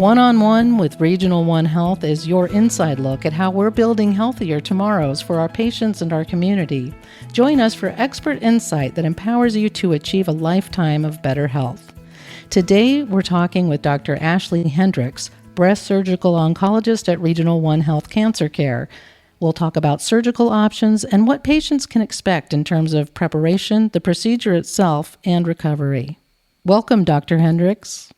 One-on-One with Regional One Health is your inside look at how we're building healthier tomorrows for our patients and our community. Join us for expert insight that empowers you to achieve a lifetime of better health. Today, we're talking with Dr. Ashley Hendricks, breast surgical oncologist at Regional One Health Cancer Care. We'll talk about surgical options and what patients can expect in terms of preparation, the procedure itself, and recovery. Welcome, Dr. Hendricks.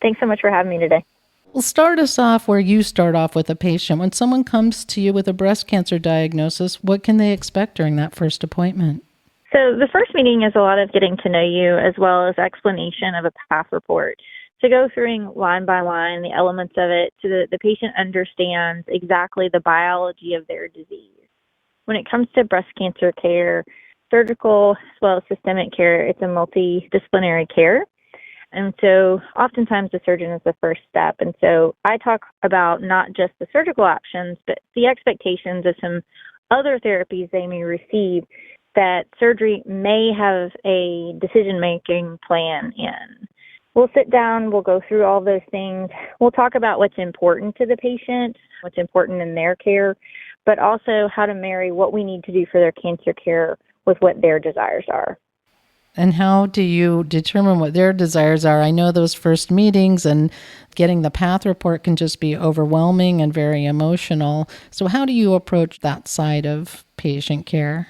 Thanks so much for having me today. Well, start us off where you start off with a patient. When someone comes to you with a breast cancer diagnosis, what can they expect during that first appointment? So the first meeting is a lot of getting to know you as well as explanation of a path report. To go through line by line the elements of it so that the patient understands exactly the biology of their disease. When it comes to breast cancer care, surgical as well as systemic care, it's a multidisciplinary care. And so oftentimes the surgeon is the first step. And so I talk about not just the surgical options, but the expectations of some other therapies they may receive that surgery may have a decision-making plan in. We'll sit down, we'll go through all those things. We'll talk about what's important to the patient, what's important in their care, but also how to marry what we need to do for their cancer care with what their desires are. And how do you determine what their desires are? I know those first meetings and getting the path report can just be overwhelming and very emotional. So how do you approach that side of patient care?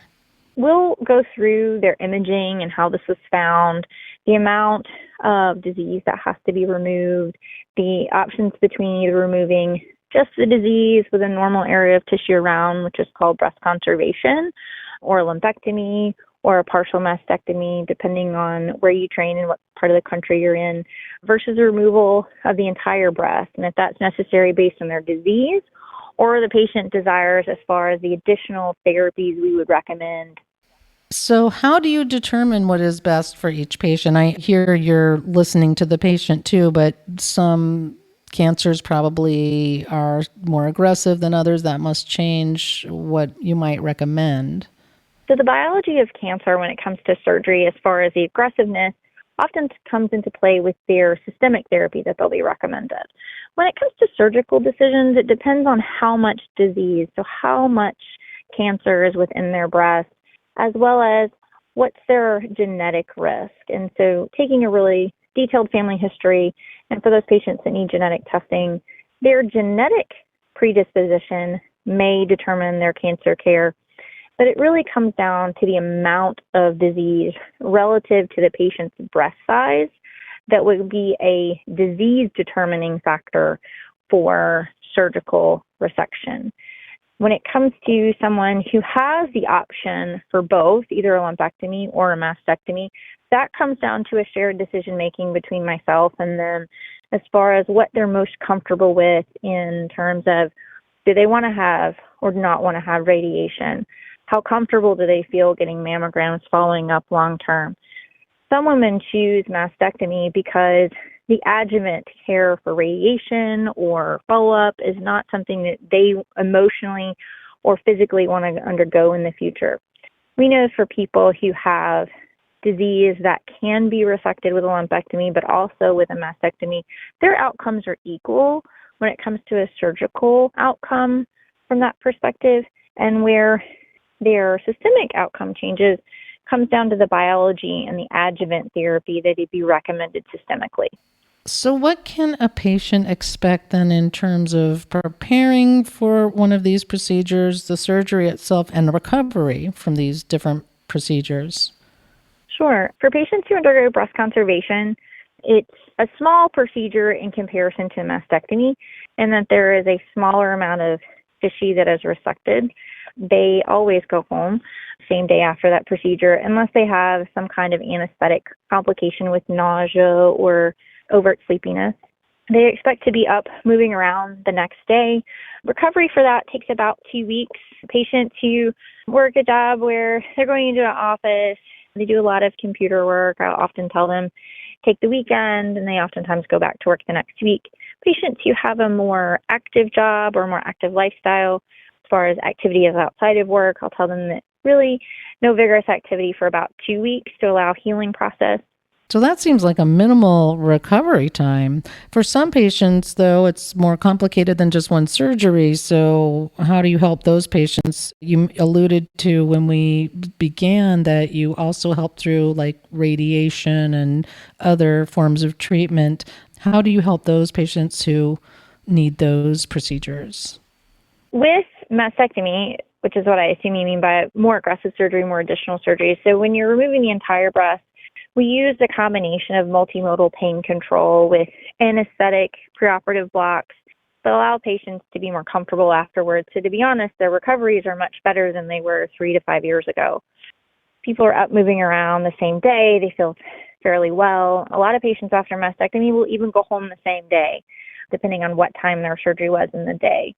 We'll go through their imaging and how this was found, the amount of disease that has to be removed, the options between either removing just the disease with a normal area of tissue around, which is called breast conservation, or a lumpectomy, or a partial mastectomy, depending on where you train and what part of the country you're in, versus the removal of the entire breast, and if that's necessary based on their disease or the patient desires as far as the additional therapies we would recommend. So how do you determine what is best for each patient? I hear you're listening to the patient too, but some cancers probably are more aggressive than others. That must change what you might recommend. So the biology of cancer when it comes to surgery, as far as the aggressiveness, often comes into play with their systemic therapy that they'll be recommended. When it comes to surgical decisions, it depends on how much disease, so how much cancer is within their breast, as well as what's their genetic risk. And so taking a really detailed family history, and for those patients that need genetic testing, their genetic predisposition may determine their cancer care. But it really comes down to the amount of disease relative to the patient's breast size that would be a disease-determining factor for surgical resection. When it comes to someone who has the option for both, either a lumpectomy or a mastectomy, that comes down to a shared decision-making between myself and them as far as what they're most comfortable with in terms of do they want to have or not want to have radiation. How comfortable do they feel getting mammograms following up long term? Some women choose mastectomy because the adjuvant care for radiation or follow-up is not something that they emotionally or physically want to undergo in the future. We know for people who have disease that can be resected with a lumpectomy, but also with a mastectomy, their outcomes are equal when it comes to a surgical outcome from that perspective, and where their systemic outcome changes comes down to the biology and the adjuvant therapy that would be recommended systemically. So what can a patient expect then in terms of preparing for one of these procedures, the surgery itself, and the recovery from these different procedures? Sure. For patients who undergo breast conservation, it's a small procedure in comparison to mastectomy, in that there is a smaller amount of tissue that is resected. They always go home same day after that procedure unless they have some kind of anesthetic complication with nausea or overt sleepiness. They expect to be up, moving around the next day. Recovery for that takes about 2 weeks. Patients who work a job where they're going into an office, they do a lot of computer work. I'll often tell them, take the weekend, and they oftentimes go back to work the next week. Patients who have a more active job or more active lifestyle, as far as activities outside of work, I'll tell them that really no vigorous activity for about 2 weeks to allow healing process. So that seems like a minimal recovery time. For some patients, though, it's more complicated than just one surgery. So how do you help those patients? You alluded to when we began that you also help through like radiation and other forms of treatment. How do you help those patients who need those procedures? With mastectomy, which is what I assume you mean by more aggressive surgery, more additional surgery. So when you're removing the entire breast, we use a combination of multimodal pain control with anesthetic preoperative blocks that allow patients to be more comfortable afterwards. So to be honest, their recoveries are much better than they were 3 to 5 years ago. People are up moving around the same day. They feel fairly well. A lot of patients after mastectomy will even go home the same day, depending on what time their surgery was in the day.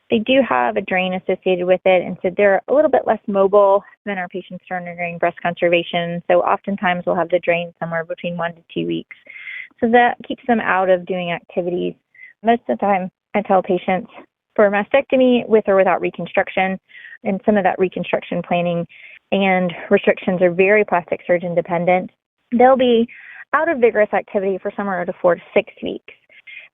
They do have a drain associated with it, and so they're a little bit less mobile than our patients who are undergoing breast conservation. So oftentimes we'll have the drain somewhere between 1 to 2 weeks. So that keeps them out of doing activities. Most of the time, I tell patients for mastectomy with or without reconstruction, and some of that reconstruction planning and restrictions are very plastic surgeon dependent. They'll be out of vigorous activity for somewhere to 4 to 6 weeks.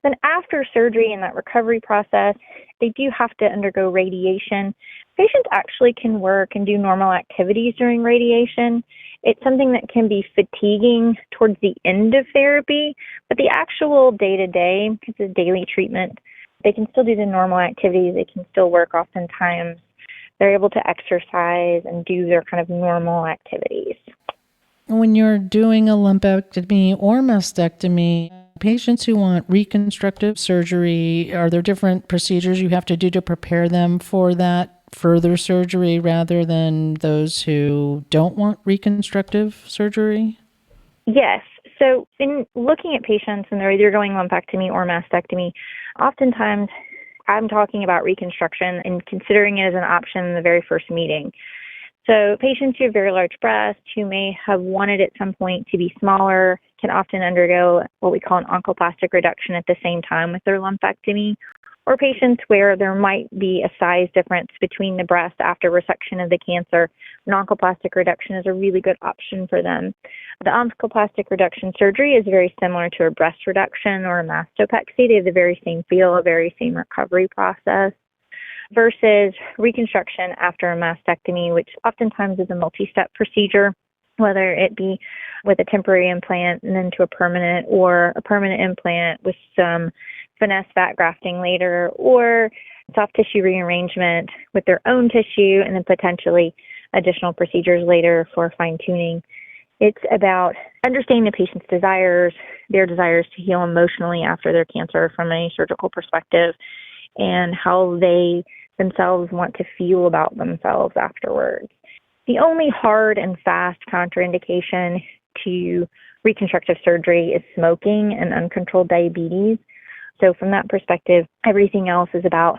Then after surgery and that recovery process, they do have to undergo radiation. Patients actually can work and do normal activities during radiation. It's something that can be fatiguing towards the end of therapy, but the actual day-to-day, because it's daily treatment, they can still do the normal activities. They can still work oftentimes. They're able to exercise and do their kind of normal activities. When you're doing a lumpectomy or mastectomy, patients who want reconstructive surgery, are there different procedures you have to do to prepare them for that further surgery rather than those who don't want reconstructive surgery? Yes. So in looking at patients and they're either going lumpectomy or mastectomy, oftentimes I'm talking about reconstruction and considering it as an option in the very first meeting. So patients who have very large breasts who may have wanted at some point to be smaller can often undergo what we call an oncoplastic reduction at the same time with their lumpectomy, or patients where there might be a size difference between the breast after resection of the cancer. An oncoplastic reduction is a really good option for them. The oncoplastic reduction surgery is very similar to a breast reduction or a mastopexy. They have the very same feel, the very same recovery process, versus reconstruction after a mastectomy, which oftentimes is a multi-step procedure, whether it be with a temporary implant and then to a permanent, or a permanent implant with some finesse fat grafting later, or soft tissue rearrangement with their own tissue, and then potentially additional procedures later for fine-tuning. It's about understanding the patient's desires, their desires to heal emotionally after their cancer from a surgical perspective, and how they themselves want to feel about themselves afterwards. The only hard and fast contraindication to reconstructive surgery is smoking and uncontrolled diabetes. So from that perspective, everything else is about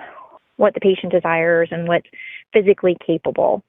what the patient desires and what's physically capable.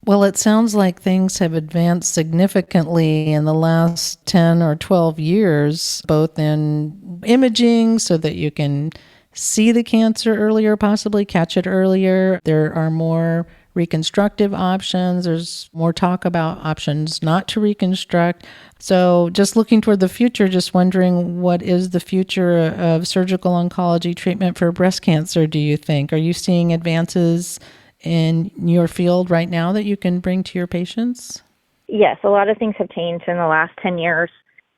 Well, it sounds like things have advanced significantly in the last 10 or 12 years, both in imaging so that you can see the cancer earlier, possibly catch it earlier. There are more reconstructive options. There's more talk about options not to reconstruct. So just looking toward the future, just wondering, what is the future of surgical oncology treatment for breast cancer, do you think? Are you seeing advances in your field right now that you can bring to your patients? Yes, a lot of things have changed in the last 10 years.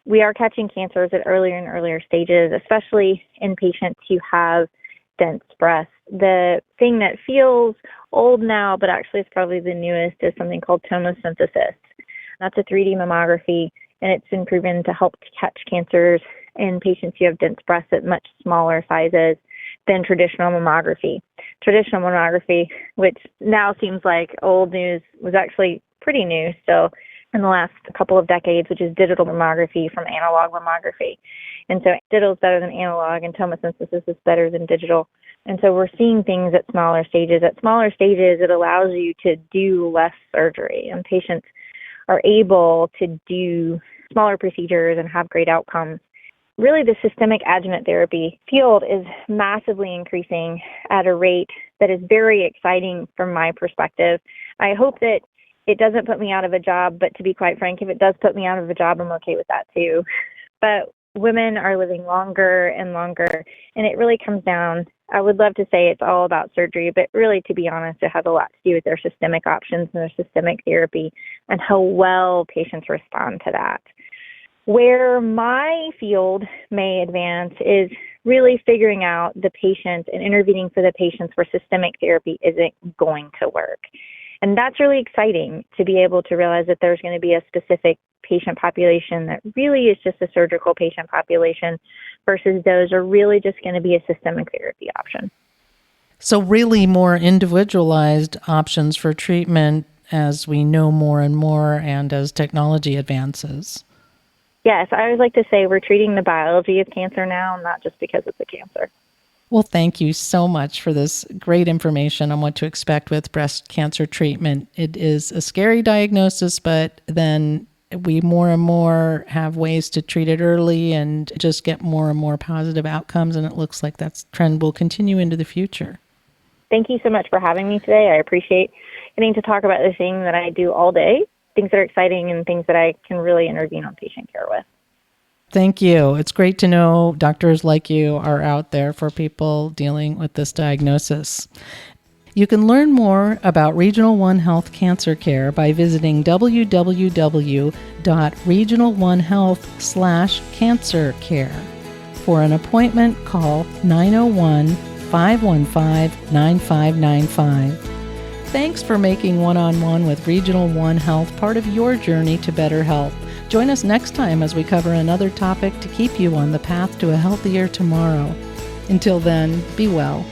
We are catching cancers at earlier and earlier stages, especially in patients who have dense breasts. The thing that feels old now, but actually is probably the newest, is something called tomosynthesis. That's a 3D mammography, and it's been proven to help to catch cancers in patients who have dense breasts at much smaller sizes than traditional mammography. Traditional mammography, which now seems like old news, was actually pretty new still in the last couple of decades, which is digital mammography from analog mammography. And so digital is better than analog, and tomosynthesis is better than digital. And so we're seeing things at smaller stages. At smaller stages, it allows you to do less surgery, and patients are able to do smaller procedures and have great outcomes. Really, the systemic adjuvant therapy field is massively increasing at a rate that is very exciting from my perspective. I hope that It doesn't put me out of a job, but to be quite frank, if it does put me out of a job, I'm okay with that too. But women are living longer and longer, and it really comes down, I would love to say it's all about surgery, but really, to be honest, it has a lot to do with their systemic options and their systemic therapy and how well patients respond to that. Where my field may advance is really figuring out the patient and intervening for the patients where systemic therapy isn't going to work. And that's really exciting to be able to realize that there's going to be a specific patient population that really is just a surgical patient population versus those are really just going to be a systemic therapy option. So really more individualized options for treatment as we know more and more and as technology advances. Yes, I always like to say we're treating the biology of cancer now, not just because it's a cancer. Well, thank you so much for this great information on what to expect with breast cancer treatment. It is a scary diagnosis, but then we more and more have ways to treat it early and just get more and more positive outcomes, and it looks like that trend will continue into the future. Thank you so much for having me today. I appreciate getting to talk about the thing that I do all day, things that are exciting and things that I can really intervene on patient care with. Thank you. It's great to know doctors like you are out there for people dealing with this diagnosis. You can learn more about Regional One Health Cancer Care by visiting www.regionalonehealth.com/cancer care. For an appointment, call 901-515-9595. Thanks for making One-on-One with Regional One Health part of your journey to better health. Join us next time as we cover another topic to keep you on the path to a healthier tomorrow. Until then, be well.